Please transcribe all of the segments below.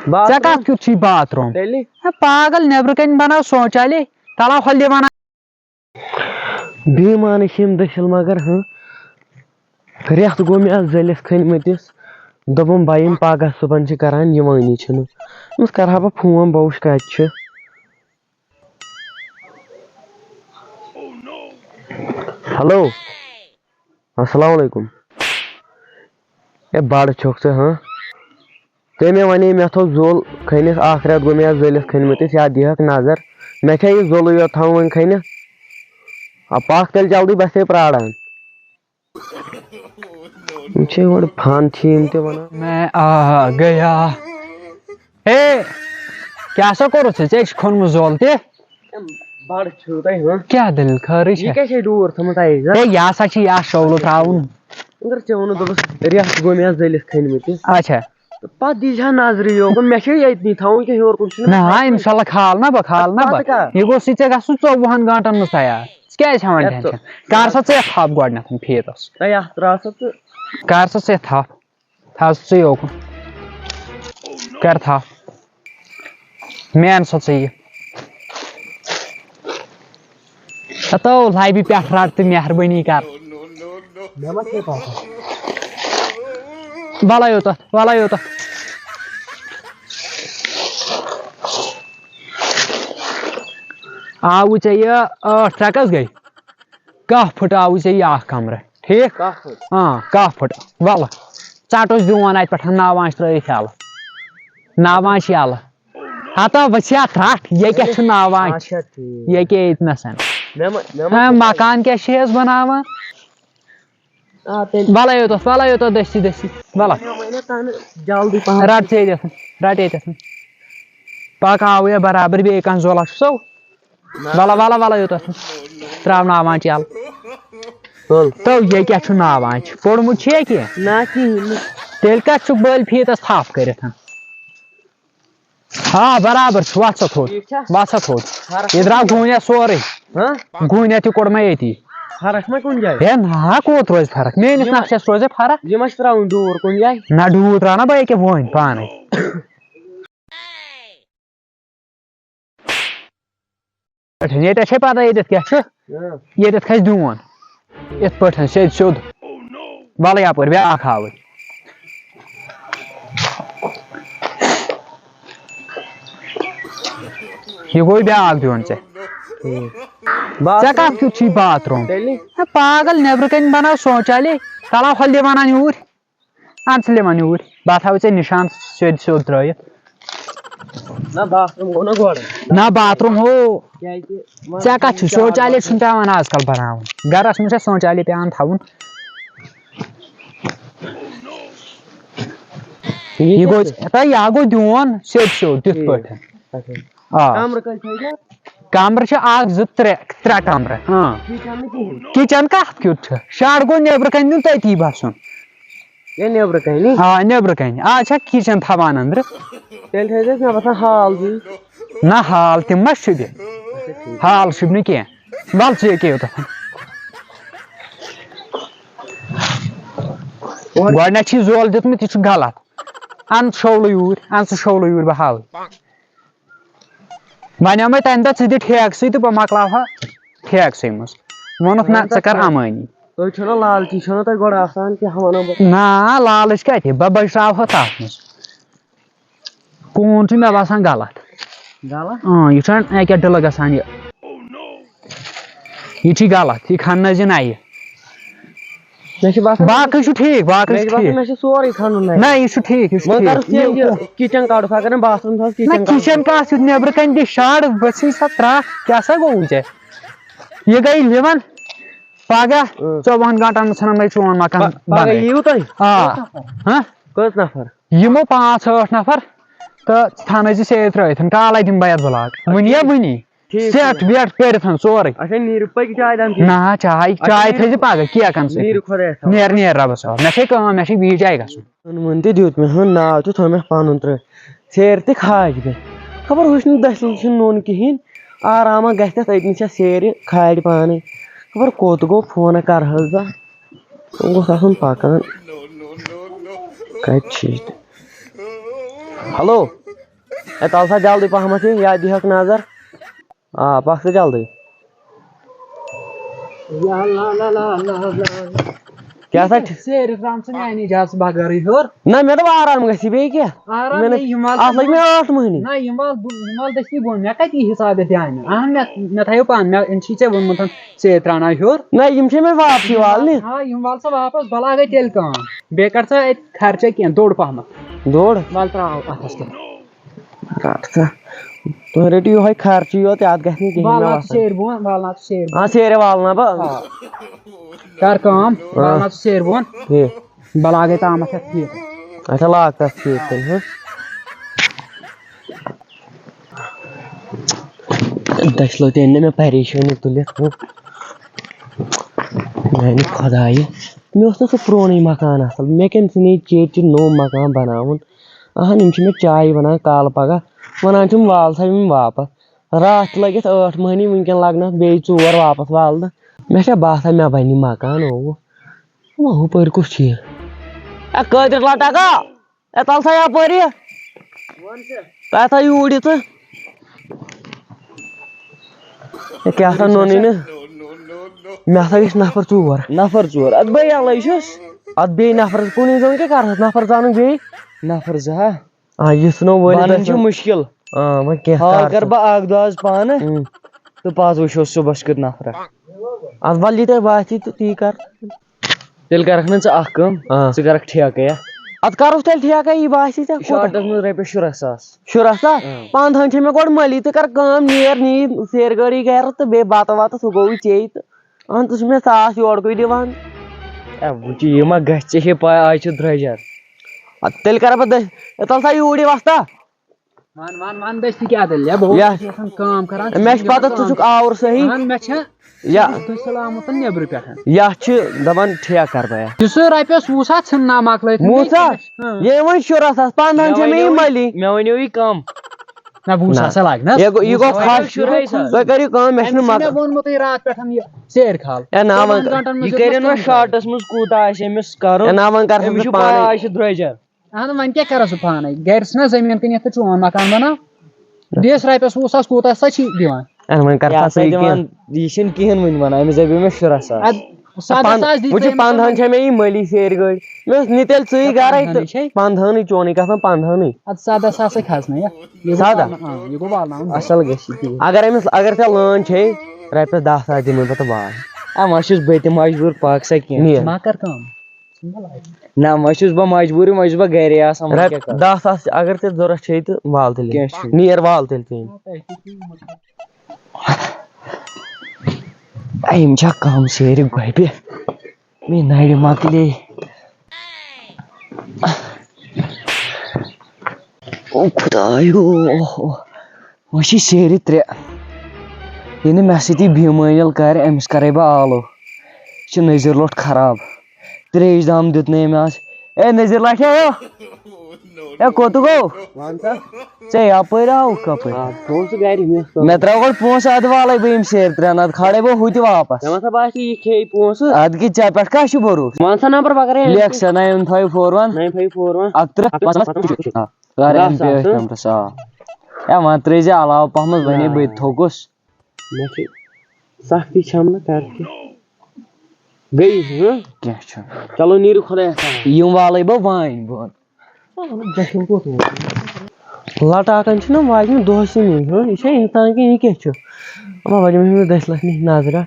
ژےٚ کتھ کیُتھ چھُے باتھ روٗم پاگل نیبرٕ کَنۍ بناو شوچالیے تلا ہۄلہِ ونان بیٖمانٕے چھِ یِم دٔسِل مگر رٮ۪تھ گوٚو مےٚ اَتھ زٔلِس کھٔنۍمٕتِس دوٚپُم بہٕ یِمہٕ پگاہ صُبحن چھِ کران یِوٲنی چھِنہٕ أمِس کرٕ ہا بہٕ فون بہٕ وٕچھِ کَتہِ چھِ ہیلو السلام علیکم ہے بڑٕ چھُکھ ژٕ ژےٚ مےٚ وَنے مےٚ تھوٚو زوٚل کھٔنِتھ اکھ رٮ۪تھ گوٚو مےٚ اَتھ زٔلِس کھٔنۍمٕتِس یتھ دِہَکھ نظر مےٚ چھا یہِ زوٚلٕے یوت تھاوُن وۄنۍ کھٔنِتھ پکھ تیٚلہِ جلدی بہٕ چھسے پرٛاران یِم چھِ گۄڈٕ فن چھِ یِم تہِ ونان میں آ گیا ہے کیٛاہ سا کوٚرُتھ ژےٚ چھُ کھوٚنمُت زول تہِ بڑٕ چھُو تۄہہِ کیٛاہ دٔلیٖل خٲرٕے چھےٚ یہِ کیٛاہ چھے ڈوٗر تھٲومٕژ ہے یہِ ہسا چھِ یتھ شولہٕ ترٛاوُن مگر ژےٚ ووٚنُتھ دوٚپُس رٮ۪تھ گوٚو مےٚ اَتھ زٔلِس کھٔنۍمٕتِس اچھا تہٕ پتہٕ دیٖزِ ہا نظرِ یوکُن مےٚ چھِ ییٚتنٕے تھاوُن کہِ ہیوٚر کُن چھُنہٕ نہ اِنشاء اللہ کھالنہ بہٕ یہِ گوٚژھُے ژےٚ گژھُن 24 گنٹن منٛز تیار ژٕ کیٛازِ ہٮ۪وان ٹینشن کر سا ژٕ یتھ تھپھ گۄڈنٮ۪تھ فیٖتس تۄہہِ اَتھ ترٛاو سا تہٕ کر سا ژٕ یتھ تھپھ تھاو سا ژٕ یوکُن کر تھپھ مےٚ اَن سا ژٕ یہِ تو لبہِ پٮ۪ٹھ رٹ تہٕ مہربٲنی کر مےٚ ما چھے پتہ ولا یوتتھ آوُ ژےٚ یہِ 8 ترٛےٚ کس گٔے 10 پھٕٹ آوُ ژےٚ یہِ اکھ کمرٕ ٹھیٖک 10 پھٕٹ ولہٕ ژٹُس دیوٗن اتہِ پٮ۪ٹھ ناوانٛچ ترٲیِتھ یلہٕ ناوانٛچ یلہٕ ہتا ؤژھِتھ رٹھ یہِ کیٛاہ چھُ ناوانٛچ یہِ کیٛاہ ییٚتنسن مکان کیٛاہ چھِ أسۍ بناوان ولا یوتتھ دٔستی ولا جلدی رٹ ژٕ ییٚتٮ۪تھ پکھ آوُ یا برابر بیٚیہِ کانٛہہ زولا چھُسو ولا یوتتھ تراو ناوانٛچ یلہٕ تو یہِ کیٛاہ چھُ ناوانٛچ پوٚرمُت چھُ یا کینٛہہ نہ کِہیٖنۍ تیٚلہِ کتھ چھُکھ بٔلۍ فیٖتس تھپھ کٔرِتھ برابر چھُ وَتھ سا تھوٚد یہِ درٛاو گوٗنِتھ سورُے گوٗنِتھ تہِ کوٚڑ مےٚ ییٚتی فرق ما کُنہِ جایہِ ہے نہ کوٚت روزِ فرق میٲنِس نقشس روزِ فرق یہِ ما چھِ ترٛاوُن ڈوٗر کُنہِ جایہِ نہ ڈوٗر تراو نا بہٕ ییٚکیٛاہ وۄنۍ پانے ییٚتٮ۪تھ چھے پتہ ییٚتٮ۪تھ کیٛاہ چھُ ییٚتٮ۪تھ کھسہِ دیوٗن یِتھ پٲٹھۍ سیوٚد وَلہٕ یپٲرۍ بیٛاکھ ہاوٕے یہِ گوٚو بیٛاکھ دیوٗن ژےٚ کتھ کیُتھ چھُے باتھ روٗم پاگل نیبرٕ کَنۍ بناو شوچالیے تلا ہۄلہِ ونان یوٗرۍ اَن ژٕ لِوان یوٗرۍ بہٕ تھاوے ژےٚ نِشان سیوٚد ترٲیِتھ نہ باتھ روٗم گوٚو نہ گۄڈٕ نہ باتھ روٗم ژےٚ کتھ چھُ شوچالیے چھُنہٕ پیٚوان آزکل بناوُن گرس منٛز چھا شوچالیے پیٚوان تھاوُن یہِ گوٚو دیوٗن سیوٚد تِتھ پٲٹھۍ کمرٕ چھِ 1 2 3 کمرٕ کِچن کتھ کیُتھ چھُ شڈ گوٚو نیبرٕ کَنۍ نیُن تٔتی بسُن نیبرٕ کَنہِ نیبرٕ کَنۍ آز چھا کِچن تھاوان أنٛدرٕ تیٚلہِ تھٲیزٮ۪س مےٚ باسان ہال زٕے نہ ہال تِم ما شوٗبہِ ہال شوٗبہِ نہٕ کینٛہہ ول ژٕ ییٚکیٛاہ یوتتھ گۄڈٕنیتھ چھُے زول دیُتمُت یہِ چھُ غلط اَن شولہٕ یوٗرۍ بہٕ ہاوے وَنیو مےٚ تمہِ دۄہ ژٕ دِ ٹھیکسٕے تہٕ بہٕ مۄکلاوہا ٹھیکسٕے منٛز ووٚنُکھ نہ ژٕ کر امٲنی تُہۍ چھُو نا لالچی چھُو نا تۄہہِ گۄڈٕ آسان کیٛاہ وَنو بہٕ نہ لالٕچ کتہِ بہٕ بٔچراوہا تتھ منٛز کوٗن چھُ مےٚ باسان غلط یہِ چھُ اکیٛاہ ڈٕلہٕ گژھان یہِ چھُے غلط یہِ کھننٲیزِ نَیہِ باقٕے چھُ ٹھیٖک مےٚ چھُ سورُے کھنُن نہ یہِ چھُ ٹھیٖک کِچن کَڑُس اگر نہٕ باتھ روٗم تھاوس کِچن کتھ چھُ نیبرٕ کَنۍ دِ شڈ ؤژھٕے سا ترٛٹھ کیٛاہ سا گوٚوُے ژےٚ یہِ گٔے لِوان پگاہ 24 گنٹن منٛز ژھٕنن چون مکان کٔژ نفر یِمو 5 8 نفر تہٕ ژٕ تھاونٲیزِ سیرِ ترٲیِتھ کالے دِمہٕ بہٕ یتھ بلاک وُنی سیٹ ویٹ کٔرِتھ سورُے نہ چاے تھٲیزِ پگاہ کیکن سۭتۍ نیر رۄبس حوال مےٚ چھے کٲم مےٚ چھُ بیٚیِس جایہِ گژھُن ووٚن تہِ دیُت مےٚ ناو تہِ تھوٚو مےٚ پنُن ترٛٲیِتھ سیرِ تہِ کھاج مےٚ خبر ہُہ چھُنہٕ دٔسِل چھُنہٕ نوٚن کِہیٖنۍ آرامہ گژھِ تتھ أتنی چھےٚ سیرِ کھالہِ پانے خبر کوٚت گوٚو فونہ کرہس بہٕ گوٚژھ آسُن پکان کتہِ چھِ ہیلو تل سا جلدی پہمتھ یا دِہکھ نظر پک سا جلدی کیا سا سیر ترام ژٕ میانی اجازت بغٲرٕے ہیوٚر نہ مےٚ دوٚپ آرام گژھِ بیٚیہِ کیٛاہ آرام اَتھ لٔگۍ مےٚ 8 مہیٖنہٕ نہ یِم وال دٔستی بۄن مےٚ کتہِ یی حِساب دھیانہِ اہن مےٚ تھایو پانہٕ مےٚ چھی ژےٚ ووٚنمُت سیر تراوناو ہیوٚر نہ یِم چھِ مےٚ واپسٕے والنہِ یِم وال سا واپس بہٕ لاگے تیٚلہِ کٲم بیٚیہِ کر ژٕ اَتہِ خرچے کینٛہہ دوٚر پہمتھ دوٚر وَلہٕ تراو اَتھس کیٚنٛہہ رٹ سا تُہۍ رٔٹِو یِہوے خرچی یوت یتھ گژھِ نہٕ کِہیٖنۍ مےٚ والناو ژٕ باسان سیرِ بۄن والناو ژٕ سیرِ بۄن سیرِ والنا بہٕ کر کٲم والناو ژٕ سیرِ بۄن ٹھیٖک بہٕ لاگے تامتھ یتھ ٹھیٖک اچھا لاگ تتھ ٹھیٖک تیٚلہِ دٔچھلو تہِ أنۍ نہٕ مےٚ پریشٲنی تُلِتھ میانہِ خۄدایہِ مےٚ اوس نہٕ سُہ پرٛونُے مکان اصل مےٚ کٔمۍ ژھٕنے چیٚتۍ چہِ نوٚو مکان بناوُن اہن یِم چھِ مےٚ چایہِ وَنان کالہٕ پگہہ وَنان چھِم وال سا یِم واپس راتھ چھِ لٔگِتھ 8 مہیٖنہٕ وٕنکٮ۪ن لگن اتھ بیٚیہِ 4 واپس والنہٕ مےٚ چھا باسان مےٚ بنہِ یہِ مکان اوٚوُ ہُپٲرۍ کُس چھُ یہِ قٲدِر لٹکا تل سا یپٲرۍ یہِ تۄہہِ تھا یوٗرۍ یہِ ژٕ کیٛاہ سا نوٚنُے نہٕ مےٚ ہسا گٔژھۍ نفر 4 ادٕ بہٕ یَلَے چھُس ادٕ بیٚیہِ نفرس کُنُے زوٚن کیٛاہ کرہس نفر ژانُن بیٚیہِ نفر 2 ہا یہِ ژھٕنو بَنُن وٲلِتھ چھُ مُشکِل وۄنۍ کینٛہہ حال کر بہٕ اکھ دۄہ آز پانہٕ تہٕ پتہٕ وٕچھو صُبحس کیُتھ نفرا ادٕ وَلہٕ یہِ تۄہہِ باسی تہٕ تی کر تیٚلہِ کرکھ نہٕ ژٕ اکھ کٲم ژٕ کرکھ ٹھیکَے ادٕ کرُس تیٚلہِ ٹھیکَے یہِ باسی ژےٚ شارٹس منٛز رۄپیَس 16,000 شُراہ سا 15 چھِ مےٚ گۄڈٕ مٔلی ژٕ کر کٲم نی سیرِ گٲڑی گرِ تہٕ بیٚیہِ بتہٕ وتہٕ سُہ گوٚوٕے ژےٚ تہٕ اہن ژٕ چھُکھ مےٚ ساس یورکُے دِوان وٕچھ یہِ ما گژھِ ژےٚ چھے پاے آز چھُ درٛوجر ادٕ تیٚلہِ کرٕ بہٕ تل سا یوٗرۍ وستا ون دٔستی کیٛاہ دٔلیٖل بہٕ کٲم کران مےٚ چھِ پتہ ژٕ چھُکھ آوُر صحیح مےٚ چھا یا سلامت نیبرٕ پٮ۪ٹھ یتھ چھِ دپان ٹھیکہٕ کرٕ بہٕ یہِ سُہ رۄپیس 20 ژھٕننا مۄکلٲیِتھ وُچھا یے وۄنۍ شُراہ ساس 15 چھِ مےٚ یہِ مٔلی مےٚ ؤنِو یہِ کم نہ 20 ساس لگہِ نا یہِ گوٚو خۄش تُہۍ کٔرِو کٲم مےٚ چھُنہٕ مکان ووٚنمُتٕے راتھ پٮ۪ٹھ یہِ سیرِ کھال نا وۄنۍ یہِ کٔرِنۍ وۄنۍ شارٹس منٛز کوٗتاہ آسہِ أمِس کرُن نا وۄنۍ کرٕ أمِس چھُ بہٕ پاے پانے آز چھُ درٛوجر اہن وۄنۍ کیٛاہ کرس بہٕ پانے گرِ چھُنہ زٔمیٖن کٕنِتھ تہٕ چون مکان بناو دِیس رۄپیس 20 ساس کوٗتاہ سا چھی دِوان وۄنۍ کر سا ژٕ کینٛہہ یہِ چھُنہٕ کِہینۍ وٕنہِ وَنان أمِس دَپیو مےٚ 16,000 وٕچھ 15 چھےٚ مےٚ یہِ مٔلی سیرِ گٲڑۍ مےٚ اوس نہِ تیٚلہِ ژٕے گرے تہٕ 15 چونٕے گژھان 15 ادٕ 17 ساسے کھسنٲے یہِ گوٚو والناوُن اصل گژھِ یہِ اگر ژےٚ لٲن چھے رۄپیس 10 ساس دِمے بہٕ تہٕ وال وۄنۍ چھُس بہٕ تہِ مجبوٗر پاک سا کینٛہہ ما کر کٲم نہ وۄنۍ چھُس بہٕ مجبوٗرٕے وۄنۍ چھُس بہٕ گرے آسان 10 ساس اگر ژےٚ ضوٚرتھ چھے تہٕ وال تیٚلہِ کینٛہہ چھُنہٕ نیر وال تیٚلہِ ژٕ یِم چھا کم سیرِ گۄبہِ مےٚ نرِ مۄکلے او خۄدایو وۄنۍ چھِ سیرِ 3 ییٚلہِ نہٕ مےٚ سۭتی بیٖمٲنیل کرِ أمِس کرے بہٕ آلو یہِ چھُ نذیٖر لوٚٹھ خراب تریش دام دیُت نہٕ أمۍ آز نذیٖر لٹھے کوٚت گوٚو ژےٚ یپٲرۍ آوُکھ کپٲرۍ مےٚ ترٛاو گۄڈٕ پونٛسہٕ ادٕ والے بہٕ یِم سیرِ 3 ادٕ کھالے بہٕ ہُہ تہِ واپس یہِ کھیٚیہِ پونٛسہٕ ادٕ کہِ ژےٚ پٮ۪ٹھ کیٛاہ چھُ بروسہٕ وَن سا نمبر بغٲر لیکھ سا 9541 وۄنۍ ترٛٲے زِ علاوٕ پہمتھ وۄنۍ بہٕ تہِ تھوٚکُس مےٚ چھِ سختی چھم نہٕ کر گٔیی کینٛہہ چھُنہٕ چلو نیٖرِو خۄدایس یِم والے بہٕ وانہِ بۄن لٹاکن چھُنہ واجنہِ دۄہسٕے نِنۍ یہِ چھا اِنسان کِنہٕ یہِ کیٛاہ چھُ وۄنۍ دِمہٕ مےٚ 10 لچھ نِش نظرا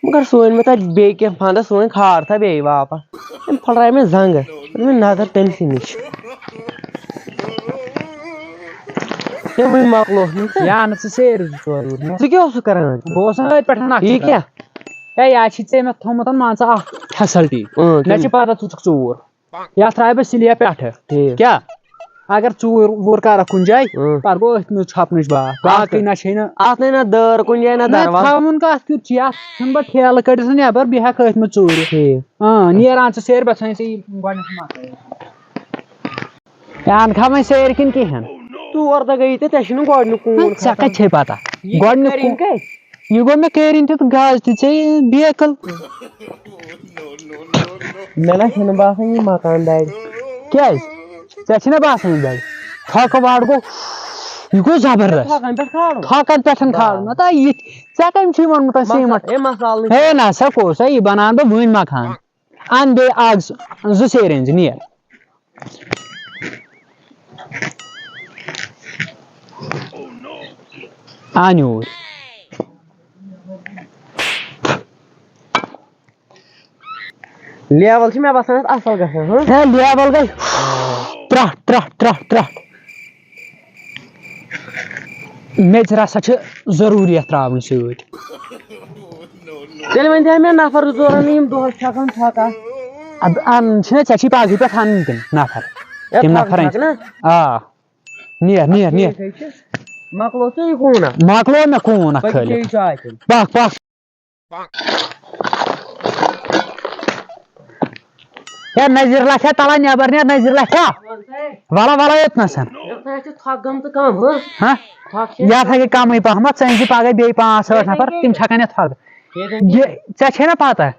مگر سُہ أنۍ مےٚ تتہِ بیٚیہِ کینٛہہ فنٛدس سُہ أنۍ کھارتھا بیٚیہِ واپس أمۍ پھٕٹرایہِ مےٚ زنٛگہٕ مےٚ نظر تٔمسٕے نِش وٕنہِ مۄکلوکھ نہٕ یا نہٕ ژٕ سیرِ 2 ژٕ کیٛاہ اوسُکھ کران بہٕ اوسُس أتھۍ پٮ۪ٹھ یہِ کیٛاہ ہے یا چھی ژےٚ مےٚ تھوٚمُت مان ژٕ اکھ فیسلٹی مےٚ چھِ پتہ ژٕ چھُکھ ژوٗر یتھ ترٛایہِ بہٕ سِلیپ پٮ۪ٹھٕ کیٛاہ اگر ژوٗر ووٗر کرکھ کُنہِ جایہِ پتہٕ گوٚو أتھۍ منٛز چھۄپنٕچ بات باقٕے نہ چھے نہٕ اتھ نَے نہ دٲر کُنہِ جایہِ نہ دروازٕ تھاوُن کتھ کیُتھ چھُ یتھ ژھٕن بہٕ ٹھیلہٕ کٔڑِتھ نٮ۪بر بیٚیہِ ہٮ۪کہٕ أتھۍ منٛز ژوٗرِ نیران ژٕ سیرِ بہٕ ژھٕنَے ژےٚ یہِ گۄڈنٮ۪تھ مۄکلٲیِتھ اَنکھا وۄنۍ سیرِ کِنہٕ کِہینۍ تور تہ گٔیی تہٕ ژےٚ چھُنہٕ گۄڈنیُک کوٗن ژےٚ کتہِ چھے پتہ گۄڈنیُک یہِ گوٚو مےٚ کٲرِنۍ تہِ تہٕ گاز تہِ ژےٚ بیکٕل مےٚ نہ چھُنہٕ باسان یہِ مکان دارِ کیٛازِ ژےٚ چھِنا باسان یہِ بَڑِ تھکہٕ وَڑ گوٚو یہ گو زبردست تھکن پہ کھالن نتہ یہ ژےٚ کٔمۍ چھُے ووٚنمُت سیٖمٹ ہے نہ سا کوٚس یہِ بناون بہٕ وٕنۍ مکان ان بیٚیہِ اکھ زٕ سیرِ أنۍ زِ نیر ان یوٗرۍ لیول چھِ مےٚ باسان اَتھ اَصٕل گژھان ہے لیول گٔے ترٛٹھ میٚژِ رسا چھِ ضروٗری اَتھ ترٛاوٕنۍ سۭتۍ تیٚلہِ ؤنۍ تہِ مےٚ نفر زٕ ژور یِم دۄہس چھکان تھکا چھِنہ ژےٚ چھی پگہٕے پٮ۪ٹھ اَنٕنۍ تِم نفر تِم نفر أنۍ آ نیر مۄکلو ژےٚ یہِ کوٗنا مۄکلو مےٚ کوٗن اکھ کھٲلِتھ پکھ ہے نظیٖر لچھا تلا نٮ۪بر نیر نظیٖر لچھا ولا یوٚتنس تھک گٔمژٕ کم ہاں یہِ ہسا گٔے کمٕے پہمتھ ژٕ أنۍ زِ پگہہ بیٚیہِ 5-8 نفر تِم چھکن یتھ تھکھ ژےٚ چھے نا پتہ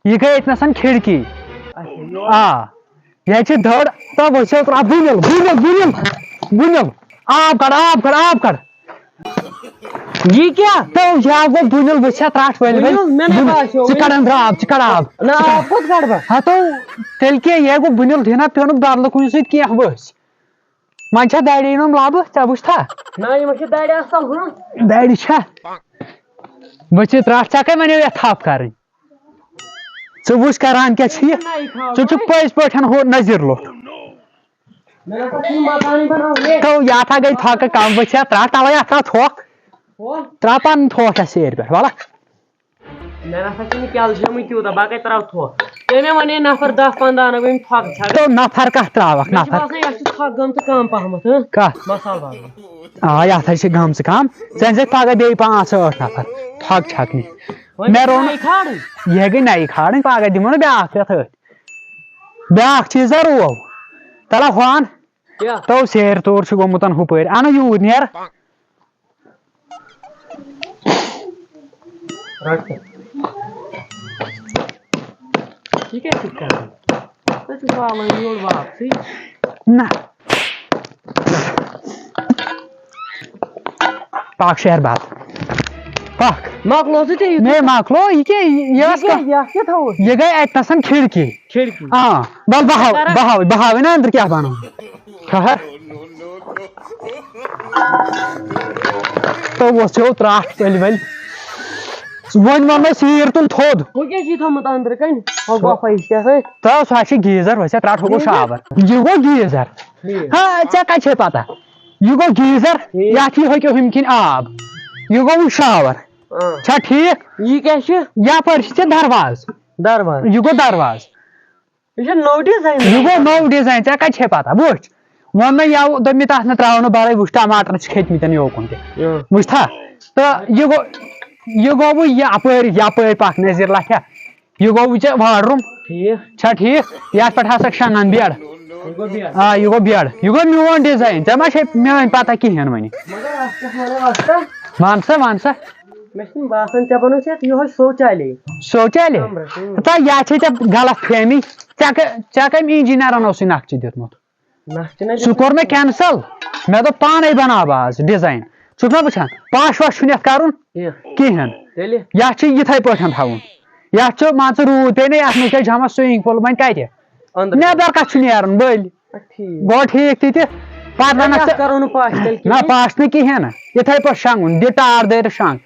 یہِ گٔے ییٚتنس کھڑکی آ یہ چھِ دٔر تہٕ ؤسِو بُنِل آب کڑ یہِ کیٛاہ تو یا گوٚو بُنِل وٕچھا ترٛٹھ ژٕ کڑ أنٛدرٕ آب نہ آب کوٚت کڑٕ بہٕ ہتو تیٚلہِ کیٛاہ یہِ گوٚو بُنِل دِنہ پیوٚنُکھ بدلہٕ کُنہِ سۭتۍ کینٛہہ ؤسۍ وۄنۍ چھا درِ یِنُم لبہٕ ژےٚ وٕچھتھا نہ یِمن چھِ درِ اصل درِ چھا ؤسِتھ ترٛٹھ ژےٚ کٔمۍ وَنیو یتھ تھپھ کرٕنۍ ژٕ وٕچھ کران کیٛاہ چھِ یہِ ژٕ چھُکھ پٔزۍ پٲٹھۍ ہُہ نظیٖر لوٚٹھ تو یہِ ہسا گٔے تھکہٕ کم ؤسِتھ ترٛٹھ تَوے اتھ ترٛاو تھوٚکھ ترٛاو پنُن تھوٚکھ اتھ سیرِ پٮ۪ٹھ وَلہ مےٚ نسا چھُنہٕ کیلشیمٕے تیوٗتاہ بہٕ کتہِ ترٛاوٕ تھوٚکھ تیٚلہِ مےٚ ونے نفر 10-15 انو یِم تھکھ چھکان تو نفر کتھ ترٛاوکھ مےٚ چھُ نفر باسان یتھ چھِ تھکھ گٔمژٕ کم پہمتھ کتھ مسال والن آ یہِ ہسا چھِ گٔمژٕ کم ژٕ أنۍزٮ۪کھ پگہہ بیٚیہِ 5-8 نفر تھکھ چھکنہِ مےٚ روٚن یہِ گٔے نَیہِ کھالٕنۍ پگہہ دِمو نہ بیٛاکھ رٮ۪تھ أتھۍ بیٛاکھ چیٖزا روو تَلہ ہُہ ان تو سیرِ توٗر چھُ گوٚمُت ہُپٲرۍ اَنو یوٗرۍ نیر یہِ کیٛاہ چھُکھ کران ژٕ چھُکھ والان یور واپسٕے نہ پکھ شہر بات پکھ مۄکلو ژٕ ژےٚ مے مۄکلو یہِ کیٛاہ یتھ کیٛاہ تھوٚوُتھ یہِ گٔے اتنس کھڑکی کھڑکی ہاں بل بہاوٕے نا أنٛدرٕ کیٛاہ بنو ٹھہر تو ؤسِو ترٛٹھ ؤلۍ وۄنۍ ووٚن مےٚ سیٖر تُل تھوٚد ہُہ کیٛاہ چھُے تھوٚمُت أنٛدرٕ کَنۍ ہۄ گۄپھا ہِش کیٛاہ سا تو سُہ چھِ گیٖزر ؤسِتھ ترٛٹھ ہُہ گوٚو شاور یہِ گوٚو گیٖزر ہاں ژےٚ کتہِ چھے پتہ یہِ گوٚو گیٖزر یتھ یہِ ہۄکھیو ہُمہِ کِنۍ آب یہِ گوٚو شاور چھا ٹھیٖک یہِ کیٛاہ چھُ یپٲرۍ چھِ ژےٚ درواز یہِ گوٚو درواز یہِ چھُ نوٚو ڈِزاین یہِ گوٚو نوٚو ڈِزاین ژےٚ کتہِ چھے پتہ وٕچھ ووٚن مےٚ یَوٕ دوٚپ مےٚ تتھ نہٕ ترٛاو نہٕ بلاے وٕچھ ٹماٹر چھِ کھٔتۍ مٕتٮ۪ن یوکُن تہِ وٕچھتھا تہٕ یہِ گوٚوُے یپٲرۍ پکھ نظیٖر لچھا یہِ گوٚوُے ژےٚ واڈروٗم چھا ٹھیٖک یتھ پٮ۪ٹھ ہسا شۄنٛگان بیڈ آ یہِ گوٚو بیڈ یہِ گوٚو میون ڈِزاین ژےٚ ما چھے میٲنۍ پتہ کِہینۍ وۄنۍ ون سا مےٚ چھُنہٕ باسان ژےٚ بنووُتھ یتھ یِہوے شوچالی تہٕ یا چھے ژےٚ غلط فہمی ژےٚ کٔمۍ اِنجیٖنرن اوسُے نقشہٕ دیُتمُت سُہ کوٚر مےٚ کینسل مےٚ دوٚپ پانے بناو بہٕ آز ڈِزاین چھُکھ نا وٕچھان پش وش چھُنہٕ یتھ کرُن کِہینۍ یتھ چھُ یِتھے پٲٹھۍ تھاوُن یتھ چھُ مان ژٕ روٗد پیٚیہِ نہ یتھ منٛز چھِ جمع سُوِنٛگ پوٗل وۄنۍ کتہِ نٮ۪بر کتھ چھُ نیرُن بٔلۍ گوٚو ٹھیٖک تہِ پتہٕ ونکھ نہ پش نہٕ کِہینۍ نہٕ یِتھے پٲٹھۍ شۄنٛگُن دِ ٹار دٲرِتھ شۄنٛگ